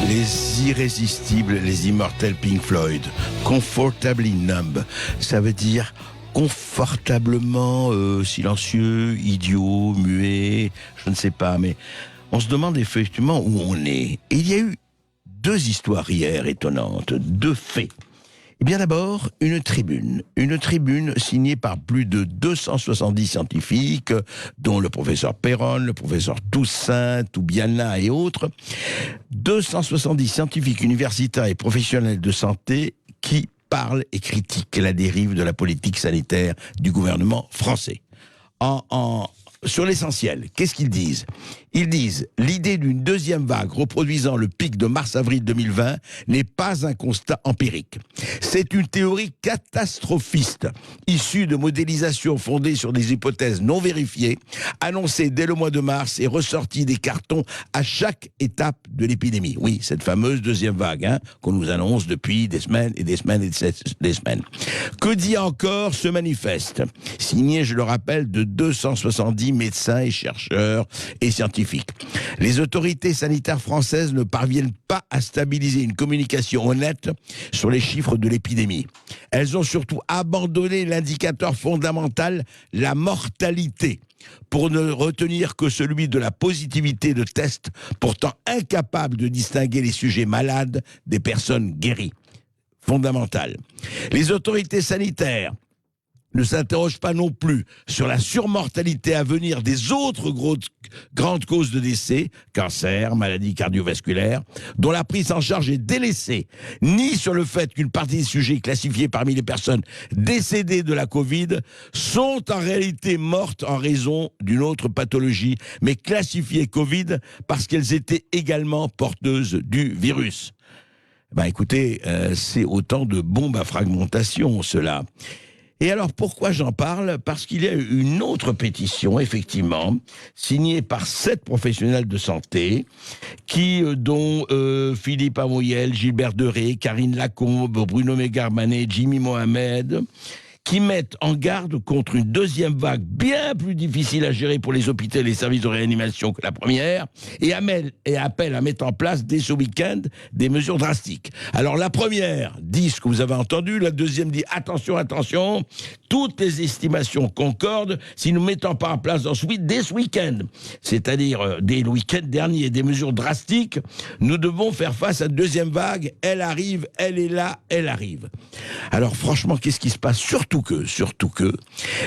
Les irrésistibles, les immortels Pink Floyd. Comfortably numb. Ça veut dire confortablement silencieux, idiot, muet, je ne sais pas, mais on se demande effectivement où on est. Et il y a eu deux histoires hier étonnantes, deux faits. Eh bien d'abord, une tribune signée par plus de 270 scientifiques, dont le professeur Perron, le professeur Toussaint, Toubiana et autres. 270 scientifiques universitaires et professionnels de santé qui parlent et critiquent la dérive de la politique sanitaire du gouvernement français. Sur l'essentiel, qu'est-ce qu'ils disent ? Ils disent « L'idée d'une deuxième vague reproduisant le pic de mars-avril 2020 n'est pas un constat empirique. C'est une théorie catastrophiste, issue de modélisations fondées sur des hypothèses non vérifiées, annoncées dès le mois de mars et ressorties des cartons à chaque étape de l'épidémie. » Oui, cette fameuse deuxième vague, qu'on nous annonce depuis des semaines et des semaines et des semaines. Que dit encore ce manifeste ? Signé, je le rappelle, de 270 médecins et chercheurs et scientifiques. Les autorités sanitaires françaises ne parviennent pas à stabiliser une communication honnête sur les chiffres de l'épidémie. Elles ont surtout abandonné l'indicateur fondamental, la mortalité, pour ne retenir que celui de la positivité de tests, pourtant incapables de distinguer les sujets malades des personnes guéries. Fondamental. Les autorités sanitaires ne s'interroge pas non plus sur la surmortalité à venir des autres grandes causes de décès, cancer, maladies cardiovasculaires, dont la prise en charge est délaissée, ni sur le fait qu'une partie des sujets classifiés parmi les personnes décédées de la Covid sont en réalité mortes en raison d'une autre pathologie, mais classifiées Covid parce qu'elles étaient également porteuses du virus. Écoutez, c'est autant de bombes à fragmentation, cela. Et alors, pourquoi j'en parle ? Parce qu'il y a une autre pétition, effectivement, signée par 7 professionnels de santé, dont Philippe Amoyel, Gilbert Deré, Karine Lacombe, Bruno Megarmanet, Jimmy Mohamed, qui mettent en garde contre une deuxième vague bien plus difficile à gérer pour les hôpitaux et les services de réanimation que la première, et appellent à mettre en place dès ce week-end des mesures drastiques. Alors la première dit ce que vous avez entendu, la deuxième dit attention, attention, toutes les estimations concordent si nous mettons pas en place dès ce week-end, c'est-à-dire dès le week-end dernier, des mesures drastiques, nous devons faire face à une deuxième vague, elle arrive, elle est là, elle arrive. Alors franchement, qu'est-ce qui se passe ? Surtout que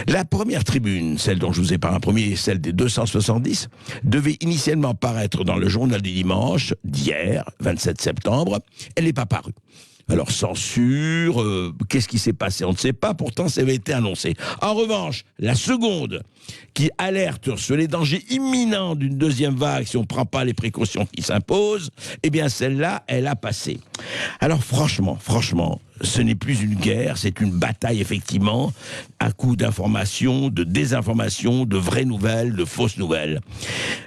la première tribune, celle dont je vous ai parlé en premier, celle des 270, devait initialement paraître dans le journal du dimanche d'hier, 27 septembre. Elle n'est pas parue. Alors censure, qu'est-ce qui s'est passé ? On ne sait pas, pourtant ça avait été annoncé. En revanche, la seconde, qui alerte sur les dangers imminents d'une deuxième vague si on ne prend pas les précautions qui s'imposent, eh bien celle-là, elle a passé. Alors franchement, ce n'est plus une guerre, c'est une bataille effectivement, à coup d'informations, de désinformations, de vraies nouvelles, de fausses nouvelles.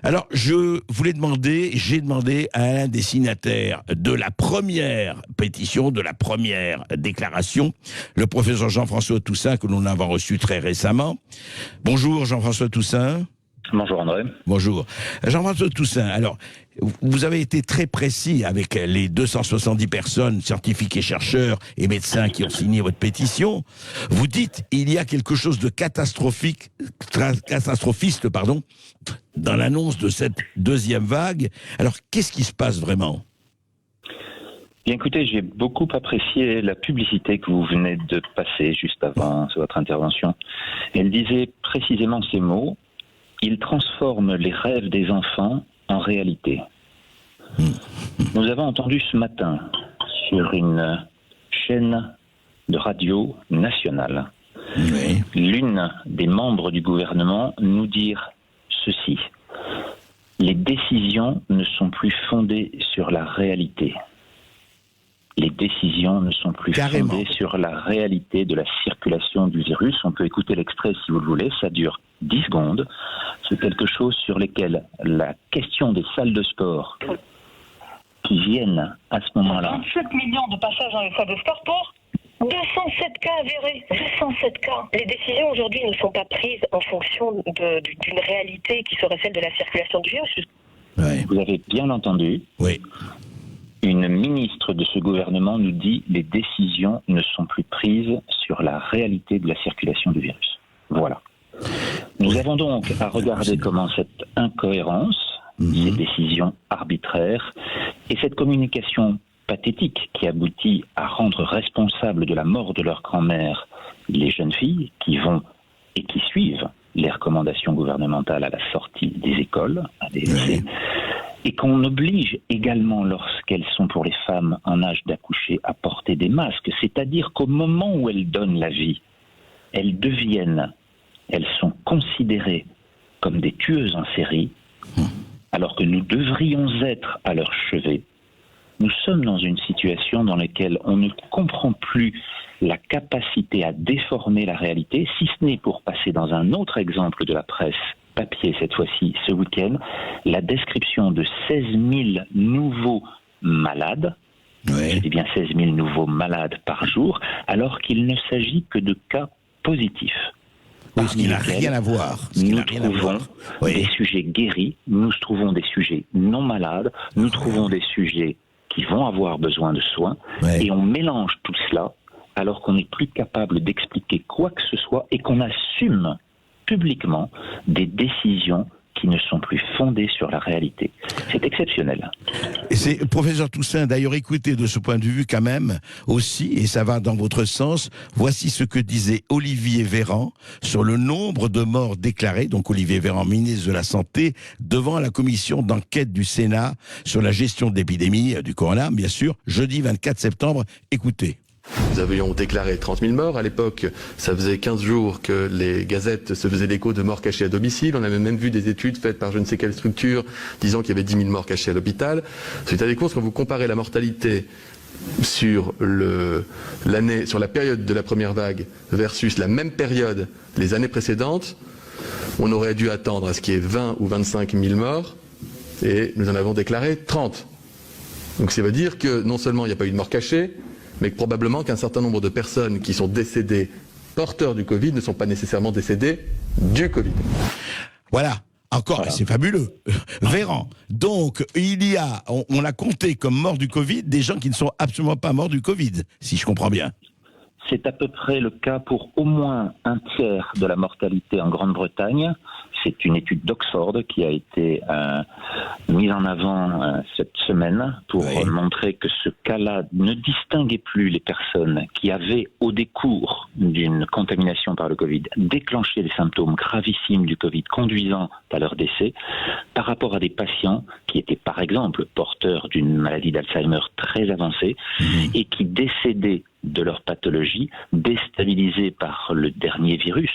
Alors j'ai demandé à un des signataires de la première pétition, de la première déclaration, le professeur Jean-François Toussaint, que nous avons reçu très récemment. Bonjour Jean-François Toussaint. Bonjour André. Bonjour. Jean-François Toussaint, alors, vous avez été très précis avec les 270 personnes, scientifiques et chercheurs et médecins qui ont signé votre pétition. Vous dites il y a quelque chose de catastrophiste, dans l'annonce de cette deuxième vague. Alors, qu'est-ce qui se passe vraiment ? Bien écoutez, j'ai beaucoup apprécié la publicité que vous venez de passer juste avant votre intervention. Elle disait précisément ces mots. Il transforme les rêves des enfants en réalité. Nous avons entendu ce matin sur une chaîne de radio nationale, l'une des membres du gouvernement nous dire ceci. Les décisions ne sont plus fondées sur la réalité. Les décisions ne sont plus fondées sur la réalité de la circulation du virus. On peut écouter l'extrait si vous le voulez, ça dure 10 secondes. C'est quelque chose sur lequel la question des salles de sport qui viennent à ce moment-là. 27 millions de passages dans les salles de sport pour 207 cas avérés. 207 cas. Les décisions aujourd'hui ne sont pas prises en fonction d'une réalité qui serait celle de la circulation du virus. Vous avez bien entendu. Oui. ministre de ce gouvernement nous dit « les décisions ne sont plus prises sur la réalité de la circulation du virus ». Voilà. Nous avons donc à regarder comment cette incohérence, ces décisions arbitraires et cette communication pathétique qui aboutit à rendre responsables de la mort de leur grand-mère les jeunes filles qui vont et qui suivent les recommandations gouvernementales à la sortie des écoles, à des lycées, et qu'on oblige également, lorsqu'elles sont pour les femmes en âge d'accoucher, à porter des masques. C'est-à-dire qu'au moment où elles donnent la vie, elles sont considérées comme des tueuses en série, alors que nous devrions être à leur chevet. Nous sommes dans une situation dans laquelle on ne comprend plus la capacité à déformer la réalité, si ce n'est pour passer dans un autre exemple de la presse papier cette fois-ci, ce week-end, la description de 16 000 nouveaux malades, je dis bien 16 000 nouveaux malades par jour, alors qu'il ne s'agit que de cas positifs. Oui, ce qui n'a rien à voir. Nous trouvons des sujets guéris, nous trouvons des sujets non malades, nous trouvons des sujets qui vont avoir besoin de soins, et on mélange tout cela alors qu'on n'est plus capable d'expliquer quoi que ce soit et qu'on assume publiquement des décisions qui ne sont plus fondées sur la réalité. C'est exceptionnel. Et c'est, professeur Toussaint, d'ailleurs, écoutez de ce point de vue quand même aussi, et ça va dans votre sens, voici ce que disait Olivier Véran sur le nombre de morts déclarés, donc Olivier Véran, ministre de la Santé, devant la commission d'enquête du Sénat sur la gestion de l'épidémie du corona, bien sûr, jeudi 24 septembre. Écoutez. Nous avions déclaré 30 000 morts. À l'époque, ça faisait 15 jours que les gazettes se faisaient l'écho de morts cachées à domicile. On avait même vu des études faites par je ne sais quelle structure disant qu'il y avait 10 000 morts cachées à l'hôpital. Résultat des courses, quand vous comparez la mortalité sur la période de la première vague versus la même période les années précédentes, on aurait dû attendre à ce qu'il y ait 20 ou 25 000 morts et nous en avons déclaré 30. Donc ça veut dire que non seulement il n'y a pas eu de mort cachée, mais que probablement qu'un certain nombre de personnes qui sont décédées porteurs du Covid ne sont pas nécessairement décédées du Covid. Voilà. Encore, c'est fabuleux. Véran. Donc, on a compté comme morts du Covid des gens qui ne sont absolument pas morts du Covid, si je comprends bien. C'est à peu près le cas pour au moins un tiers de la mortalité en Grande-Bretagne. C'est une étude d'Oxford qui a été mise en avant cette semaine pour montrer que ce cas-là ne distinguait plus les personnes qui avaient, au décours d'une contamination par le Covid, déclenché des symptômes gravissimes du Covid conduisant à leur décès, par rapport à des patients qui étaient, par exemple, porteurs d'une maladie d'Alzheimer très avancée et qui décédaient de leur pathologie, déstabilisés par le dernier virus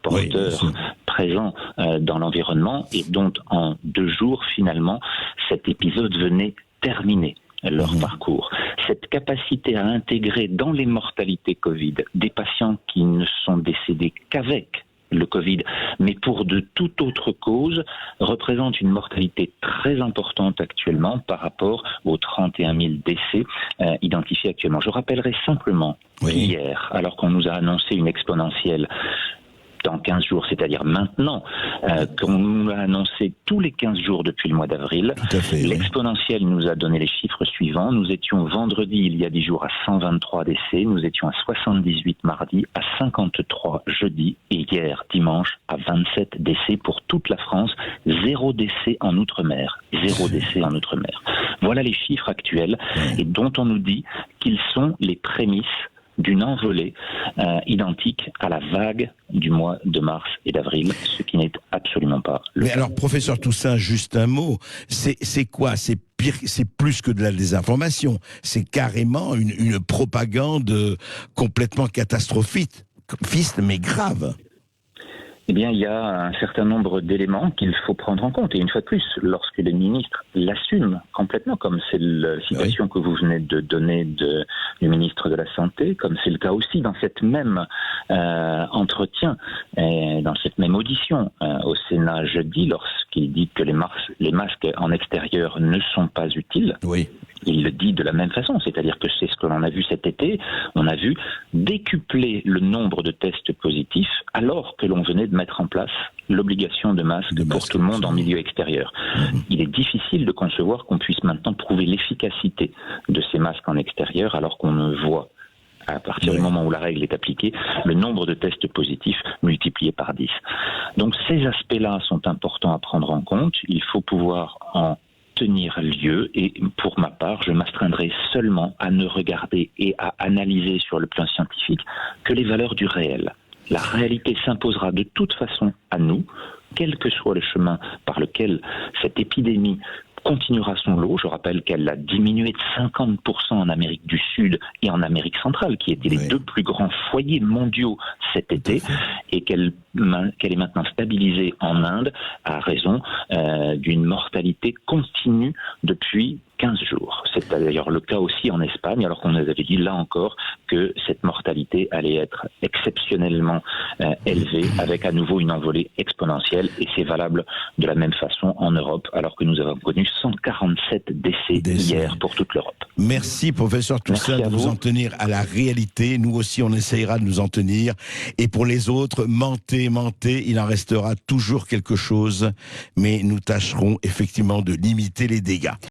porteur présent dans l'environnement, et dont en 2 jours, finalement, cet épisode venait terminer leur parcours. Cette capacité à intégrer dans les mortalités Covid des patients qui ne sont décédés qu'avec le Covid, mais pour de toute autre cause, représente une mortalité très importante actuellement par rapport aux 31 000 décès identifiés actuellement. Je rappellerai simplement qu'hier, alors qu'on nous a annoncé une exponentielle dans 15 jours, c'est-à-dire maintenant, qu'on nous a annoncé tous les 15 jours depuis le mois d'avril, l'exponentielle nous a donné les chiffres suivants. Nous étions vendredi, il y a 10 jours, à 123 décès, nous étions à 78 mardi, à 53 jeudi, et hier, dimanche, à 27 décès pour toute la France, 0 décès en Outre-mer. 0 décès en Outre-mer. Voilà les chiffres actuels, et dont on nous dit qu'ils sont les prémices d'une envolée identique à la vague du mois de mars et d'avril, ce qui n'est absolument pas le cas. Mais alors, professeur Toussaint, juste un mot, c'est quoi? C'est pire, c'est plus que de la désinformation, c'est carrément une propagande complètement catastrophiste, mais grave. Eh bien, il y a un certain nombre d'éléments qu'il faut prendre en compte. Et une fois de plus, lorsque les ministres l'assument complètement, comme c'est la citation que vous venez de donner du ministre de la Santé, comme c'est le cas aussi dans cette même entretien, dans cette même audition au Sénat jeudi, lorsqu'il dit que les masques en extérieur ne sont pas utiles. il le dit de la même façon, c'est-à-dire que c'est ce que l'on a vu cet été, on a vu décupler le nombre de tests positifs alors que l'on venait de mettre en place l'obligation de masque pour tout le monde en milieu extérieur. Il est difficile de concevoir qu'on puisse maintenant prouver l'efficacité de ces masques en extérieur alors qu'on ne voit, à partir du moment où la règle est appliquée, le nombre de tests positifs multiplié par 10. Donc ces aspects-là sont importants à prendre en compte. Il faut pouvoir en tenir lieu, et pour ma part, je m'astreindrai seulement à ne regarder et à analyser sur le plan scientifique que les valeurs du réel. La réalité s'imposera de toute façon à nous, quel que soit le chemin par lequel cette épidémie continuera son lot. Je rappelle qu'elle a diminué de 50% en Amérique du Sud et en Amérique centrale, qui étaient les deux plus grands foyers mondiaux cet été, et qu'elle est maintenant stabilisée en Inde à raison d'une mortalité continue depuis 15 jours. C'est d'ailleurs le cas aussi en Espagne, alors qu'on nous avait dit là encore que cette mortalité allait être exceptionnellement élevée, avec à nouveau une envolée exponentielle, et c'est valable de la même façon en Europe, alors que nous avons connu 147 décès hier pour toute l'Europe. Merci professeur Toussaint de vous en tenir à la réalité. Nous aussi on essayera de nous en tenir, et pour les autres, mentez, il en restera toujours quelque chose, mais nous tâcherons effectivement de limiter les dégâts.